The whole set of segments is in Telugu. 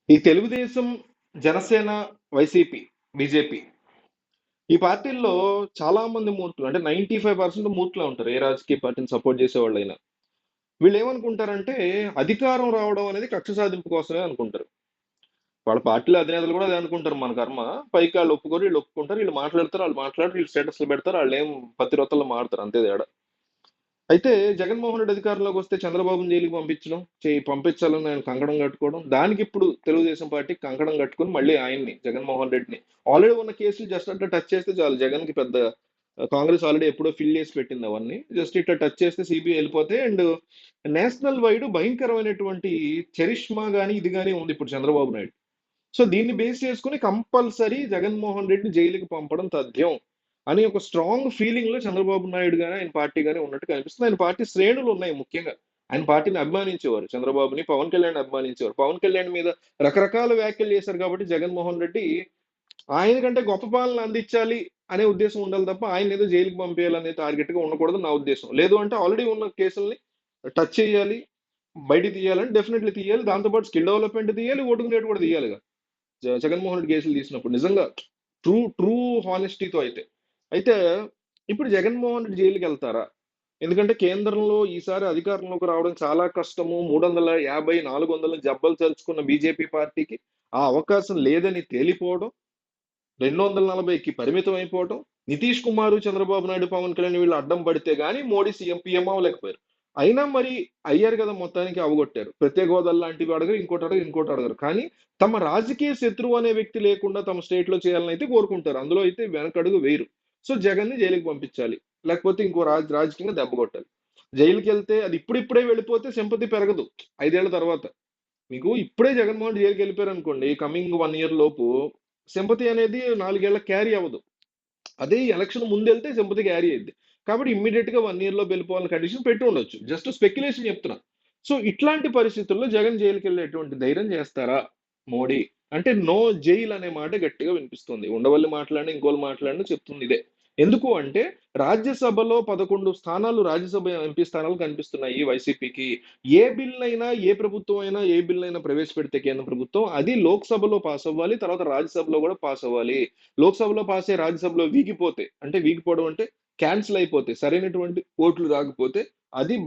ఈ తెలుగుదేశం, జనసేన, వైసీపీ, బీజేపీ ఈ పార్టీల్లో చాలా మంది మూర్ఖులు, అంటే 95% మూర్ఖులే ఉంటారు. ఏ రాజకీయ పార్టీని సపోర్ట్ చేసే వాళ్ళైనా వీళ్ళు ఏమనుకుంటారంటే అధికారం రావడం అనేది కక్ష సాధింపు కోసమే అనుకుంటారు. వాళ్ళ పార్టీల అధినేతలు కూడా అదే అనుకుంటారు. మన కర్మ, పైకి వాళ్ళు ఒప్పుకోరు, వీళ్ళు ఒప్పుకుంటారు, వీళ్ళు మాట్లాడతారు, వాళ్ళు మాట్లాడరు, వీళ్ళు స్టేటస్లు పెడతారు, వాళ్ళు ఏం పత్తిరొత్తలు మాడతారు, అంతే తేడా. అయితే జగన్మోహన్ రెడ్డి అధికారంలోకి వస్తే చంద్రబాబుని జైలుకి పంపించాలని ఆయన కంకణం కట్టుకోవడం, దానికి ఇప్పుడు తెలుగుదేశం పార్టీ కంకణం కట్టుకుని మళ్ళీ ఆయన్ని, జగన్మోహన్ రెడ్డిని, ఆల్రెడీ ఉన్న కేసులు జస్ట్ అట్లా టచ్ చేస్తే చాలు, జగన్ కి పెద్ద, కాంగ్రెస్ ఆల్రెడీ ఎప్పుడో ఫిల్ చేసి పెట్టింది అవన్నీ, జస్ట్ ఇట్లా టచ్ చేస్తే సిబిఐ వెళ్ళిపోతే. అండ్ నేషనల్ వైడ్ భయంకరమైనటువంటి చరిష్మా గానీ ఇది కానీ ఉంది ఇప్పుడు చంద్రబాబు నాయుడు. సో దీన్ని బేస్ చేసుకుని కంపల్సరీ జగన్మోహన్ రెడ్డిని జైలుకి పంపడం తథ్యం అని ఒక స్ట్రాంగ్ ఫీలింగ్ లో చంద్రబాబు నాయుడు గానీ ఆయన పార్టీ గానీ ఉన్నట్టు కనిపిస్తుంది. ఆయన పార్టీ శ్రేణులు ఉన్నాయి ముఖ్యంగా. ఆయన పార్టీని అభిమానించేవారు, చంద్రబాబుని, పవన్ కళ్యాణ్ అభిమానించేవారు. పవన్ కళ్యాణ్ మీద రకరకాల వ్యాఖ్యలు చేశారు కాబట్టి జగన్మోహన్ రెడ్డి ఆయన కంటే గొప్ప పాలన అందించాలి అనే ఉద్దేశం ఉండాలి తప్ప ఆయన ఏదో జైలుకి పంపేయాలనే టార్గెట్ గా ఉండకూడదు నా ఉద్దేశం. లేదు అంటే ఆల్రెడీ ఉన్న కేసుల్ని టచ్ చేయాలి, బయటికి తీయాలని డెఫినెట్లీ తీయాలి. దాంతోపాటు స్కిల్ డెవలప్మెంట్ తీయాలి, ఓటింగ్ రేట్ కూడా తీయాలి. జగన్మోహన్ రెడ్డి కేసులు తీసినప్పుడు నిజంగా ట్రూ ట్రూ హానెస్టీతో అయితే. అయితే ఇప్పుడు జగన్మోహన్ రెడ్డి జైలుకి వెళ్తారా? ఎందుకంటే కేంద్రంలో ఈసారి అధికారంలోకి రావడం చాలా కష్టము. 350, 400 జబ్బలు చరుచుకున్న బీజేపీ పార్టీకి ఆ అవకాశం లేదని తేలిపోవడం, 240కి పరిమితం అయిపోవడం, నితీష్ కుమార్, చంద్రబాబు నాయుడు, పవన్ కళ్యాణ్ వీళ్ళు అడ్డం పడితే గానీ మోడీ సీఎం పీఎం అవ్వలేకపోయారు. అయినా మరి అయ్యారు కదా, మొత్తానికి అవగొట్టారు. ప్రత్యేక హోదాలు లాంటివి అడగరు, ఇంకోటి అడగరు. కానీ తమ రాజకీయ శత్రువు అనే వ్యక్తి లేకుండా తమ స్టేట్ లో చేయాలని అయితే కోరుకుంటారు. అందులో అయితే వెనకడుగు వేయరు. సో జగన్ ని జైలుకి పంపించాలి, లేకపోతే ఇంకో రాజకీయంగా దెబ్బ కొట్టాలి. జైలుకి వెళ్తే అది ఇప్పుడిప్పుడే వెళ్ళిపోతే సింపతి పెరగదు 5 ఏళ్ల తర్వాత. మీకు ఇప్పుడే జగన్మోహన్ రెడ్డి జైలుకి వెళ్ళిపోయారు అనుకోండి, కమింగ్ 1 ఇయర్ లోపు సింపతి అనేది 4 ఏళ్ల క్యారీ అవ్వదు. అదే ఎలక్షన్ ముందు వెళ్తే సింపతి క్యారీ అయింది. కాబట్టి ఇమ్మీడియట్ గా 1 ఇయర్ లో వెళ్ళిపోవాలని కండిషన్ పెట్టి ఉండొచ్చు. జస్ట్ స్పెక్యులేషన్ చెప్తున్నా. సో ఇట్లాంటి పరిస్థితుల్లో జగన్ జైలుకి వెళ్ళేటువంటి ధైర్యం చేస్తారా మోడీ? అంటే నో జైల్ అనే మాట గట్టిగా వినిపిస్తుంది. ఉండవల్లి మాట్లాడిన, ఇంకోళ్ళు మాట్లాడిన చెప్తుంది ఇదే. ఎందుకు అంటే రాజ్యసభలో 11 స్థానాలు, రాజ్యసభ ఎంపీ స్థానాలు కనిపిస్తున్నాయి వైసీపీకి. ఏ బిల్ అయినా, ఏ ప్రభుత్వం అయినా, ఏ బిల్ అయినా ప్రవేశపెడితే కేంద్ర ప్రభుత్వం, అది లోక్సభలో పాస్ అవ్వాలి, తర్వాత రాజ్యసభలో కూడా పాస్ అవ్వాలి. లోక్సభలో పాస్ అయ్యి రాజ్యసభలో వీగిపోతే, అంటే వీగిపోవడం అంటే క్యాన్సిల్ అయిపోతే, సరైనటువంటి ఓట్లు రాకపోతే అది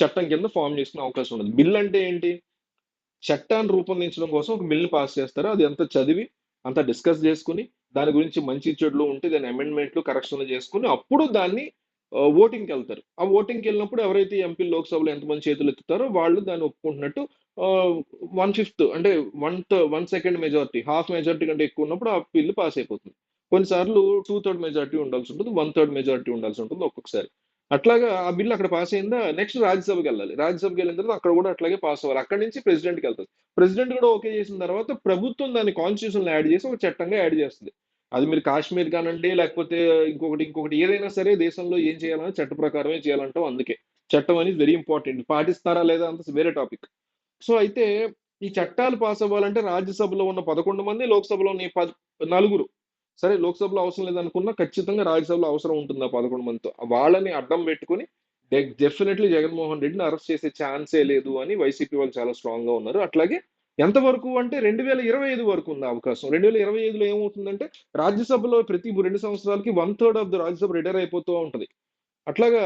చట్టం కింద ఫామ్ చేసుకునే అవకాశం ఉండదు. బిల్ అంటే ఏంటి? చట్టాన్ని రూపొందించడం కోసం ఒక బిల్ని పాస్ చేస్తారు. అది అంతా చదివి, అంతా డిస్కస్ చేసుకుని, దాని గురించి మంచి చెడులు ఉంటే దాని అమెండ్మెంట్లు, కరెక్షన్లు చేసుకుని అప్పుడు దాన్ని ఓటింగ్కి వెళ్తారు. ఆ ఓటింగ్కి వెళ్ళినప్పుడు ఎవరైతే ఎంపీలు లోక్సభలో ఎంతమంది చేతులు ఎత్తుతారో వాళ్ళు దాన్ని ఒప్పుకుంటున్నట్టు. 1/5 అంటే 1/2 మెజారిటీ, హాఫ్ మెజారిటీ కంటే ఎక్కువ ఉన్నప్పుడు ఆ బిల్లు పాస్ అయిపోతుంది. కొన్నిసార్లు 2/3 మెజారిటీ ఉండాల్సి ఉంటుంది, 1/3 మెజారిటీ ఉండాల్సి ఉంటుంది ఒక్కొక్కసారి. అట్లాగా ఆ బిల్ అక్కడ పాస్ అయిందా, నెక్స్ట్ రాజ్యసభకి వెళ్ళాలి. రాజ్యసభకి వెళ్ళిన తర్వాత అక్కడ కూడా అట్లాగే పాస్ అవ్వాలి. అక్కడి నుంచి ప్రెసిడెంట్కి వెళ్తుంది. ప్రెసిడెంట్ కూడా ఓకే చేసిన తర్వాత ప్రభుత్వం దాన్ని కాన్స్టిట్యూషన్ యాడ్ చేసి ఒక చట్టంగా యాడ్ చేస్తుంది. అది మీరు కాశ్మీర్ కానండి, లేకపోతే ఇంకొకటి ఏదైనా సరే దేశంలో ఏం చేయాలన్నా చట్ట ప్రకారమే చేయాలంటాం. అందుకే చట్టం అనేది వెరీ ఇంపార్టెంట్. పాటిస్తారా లేదా అంత వేరే టాపిక్. సో అయితే ఈ చట్టాలు పాస్ అవ్వాలంటే రాజ్యసభలో ఉన్న 11 మంది, లోక్సభలో ఉన్న నలుగురు. సరే లోక్సభలో అవసరం లేదనుకున్నా ఖచ్చితంగా రాజ్యసభలో అవసరం ఉంటుంది ఆ 11 మందితో. వాళ్ళని అడ్డం పెట్టుకుని డెఫినెట్లీ జగన్మోహన్ రెడ్డిని అరెస్ట్ చేసే ఛాన్సే లేదు అని వైసీపీ వాళ్ళు చాలా స్ట్రాంగ్ గా ఉన్నారు. అట్లాగే ఎంతవరకు అంటే 2025 వరకు ఉంది అవకాశం. 2025లో ఏమవుతుందంటే రాజ్యసభలో ప్రతి 2 సంవత్సరాలకి 1/3 ఆఫ్ ద రాజ్యసభ రిటైర్ అయిపోతూ ఉంటది. అట్లాగా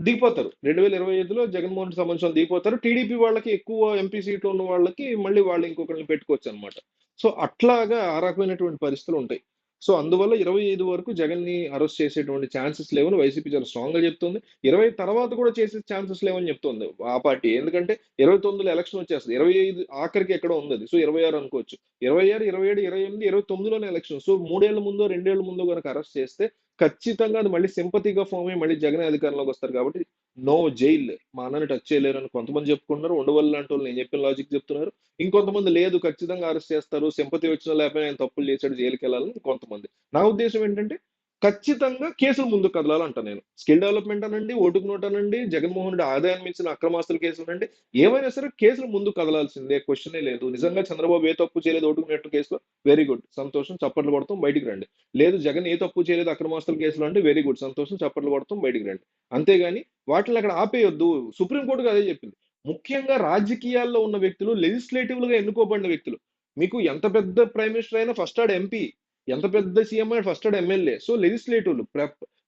దిగిపోతారు. 2025లో జగన్మోహన్ రెడ్డి సంబంధించిన దిగిపోతారు. టీడీపీ వాళ్ళకి ఎక్కువ ఎంపీ సీట్లు ఉన్న వాళ్ళకి మళ్ళీ వాళ్ళు ఇంకొకరిని పెట్టుకోవచ్చు అనమాట. సో అట్లాగా ఆ రకమైనటువంటి పరిస్థితులు ఉంటాయి. సో అందువల్ల 25 వరకు జగన్ ని అరెస్ట్ చేసేటువంటి ఛాన్సెస్ లేవని వైసీపీ చాలా స్ట్రాంగ్ గా చెప్తుంది. 20 తర్వాత కూడా చేసే ఛాన్సెస్ లేవని చెప్తుంది ఆ పార్టీ. ఎందుకంటే 29లో ఎలక్షన్ వచ్చేస్తుంది. 25 ఆఖరికి ఎక్కడో ఉంది అది. సో 26 అనుకోవచ్చు. 26, 27, 28, 29లోనే ఎలక్షన్. సో 3 ఏళ్ల ముందో, 2 ఏళ్ల ముందో కనుక అరెస్ట్ చేస్తే ఖచ్చితంగా అది మళ్ళీ సింపతిగా ఫామ్ అయ్యి మళ్ళీ జగన్ అధికారంలోకి వస్తారు కాబట్టి నో జైల్, మా అన్నని టచ్ చేయలేరు అని కొంతమంది చెప్పుకుంటున్నారు. ఉండవల్లి లాంటి వాళ్ళు నేను చెప్పిన లాజిక్ చెప్తున్నారు. ఇంకొంతమంది లేదు ఖచ్చితంగా అరెస్ట్ చేస్తారు, సింపతి వచ్చినా లేకపోయినా ఆయన తప్పులు చేశాడు జైలుకి వెళ్ళాలని కొంతమంది. నా ఉద్దేశం ఏంటంటే ఖచ్చితంగా కేసులు ముందుకు కదలాలంట నేను. స్కిల్ డెవలప్మెంట్ అనండి, ఓటుకు నోట్ అనండి, జగన్మోహన్ రెడ్డి ఆదాయం మించిన అక్రమాస్తుల కేసులు అనండి, ఏమైనా సరే కేసులు ముందుకు కదలాల్సిందే, క్వశ్చనే లేదు. నిజంగా చంద్రబాబు ఏ తప్పు చేయలేదు ఓటుకు నోట్ కేసులో, వెరీ గుడ్, సంతోషం, చప్పట్లు కొడతాం, బయటికి రండి. లేదు జగన్ ఏ తప్పు చేయలేదు అక్రమాస్తుల కేసులు అంటే వెరీ గుడ్, సంతోషం, చప్పట్లు కొడతాం, బయటికి రండి. అంతేగాని వాటిని అక్కడ ఆపేయొద్దు. సుప్రీంకోర్టుగా అదే చెప్పింది. ముఖ్యంగా రాజకీయాల్లో ఉన్న వ్యక్తులు, లెజిస్లేటివ్‌లుగా ఎన్నుకోబడిన వ్యక్తులు. మీకు ఎంత పెద్ద ప్రైమ్ మినిస్టర్ అయినా ఫస్ట్ ఆడు ఎంపీ. ఎంత పెద్ద సీఎం అయినా ఫస్ట్ ఆడు ఎమ్మెల్యే. సో, లెజిస్లేటివ్‌లు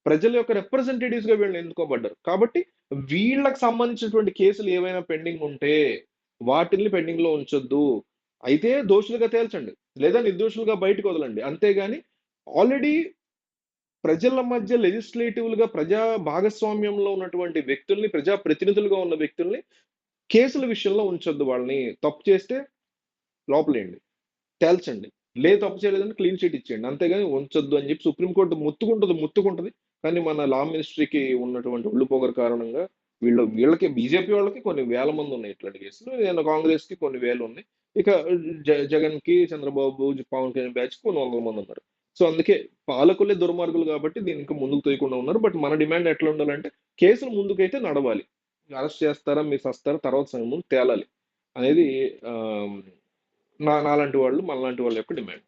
ప్రజల యొక్క రిప్రజెంటేటివ్స్‌గా వీళ్ళు ఎన్నుకోబడ్డారు. కాబట్టి వీళ్ళకి సంబంధించినటువంటి కేసులు ఏవైనా పెండింగ్ ఉంటే, వాటిల్ని పెండింగ్‌లో ఉంచొద్దు. అయితే దోషులుగా తేల్చండి. లేదా నిర్దోషులుగా బయటకు వదలండి. అంతేగాని ఆల్రెడీ ప్రజల మధ్య లెజిస్లేటివ్‌లుగా ప్రజా భాగస్వామ్యంలో ఉన్నటువంటి వ్యక్తుల్ని, ప్రజా ప్రతినిధులుగా ఉన్న వ్యక్తుల్ని కేసుల విషయంలో ఉంచొద్దు వాళ్ళని. తప్పు చేస్తే లోపలేయండి. తేల్చండి. లేదు తప్పు చేయలేదంటే క్లీన్ చిట్ ఇచ్చేయండి. అంతేగాని ఉంచొద్దు అని చెప్పి సుప్రీం కోర్ట్ ముత్తుకుంటది. కానీ మన లా మినిస్ట్రీకి ఉన్నటువంటి ఒళ్ళు పొగరు కారణంగా వీళ్ళకి బీజేపీ వాళ్ళకి కొన్ని వేల మంది ఉన్నాయి ఇట్లాంటి కేసులు. కాంగ్రెస్‌కి కొన్ని వేలు ఉన్నాయి. ఇక జగన్‌కి, చంద్రబాబు, పవన్ కళ్యాణ్ బ్యాచ్ కొన్ని వందల మంది ఉన్నారు. సో, అందుకే పాలకులే దుర్మార్గులు కాబట్టి దీన్ని ఇంకా ముందుకు తోయకుండా ఉన్నారు. బట్ మన డిమాండ్ ఎట్లా ఉండాలంటే కేసులు ముందుకైతే నడవాలి. అరెస్ట్ చేస్తారా? మీరు సస్తారా? తర్వాత సంగతి ముందు తేలాలి అనేది ఆహ్, నాలాంటి వాళ్ళు, మనలాంటి వాళ్ళ యొక్క డిమాండ్.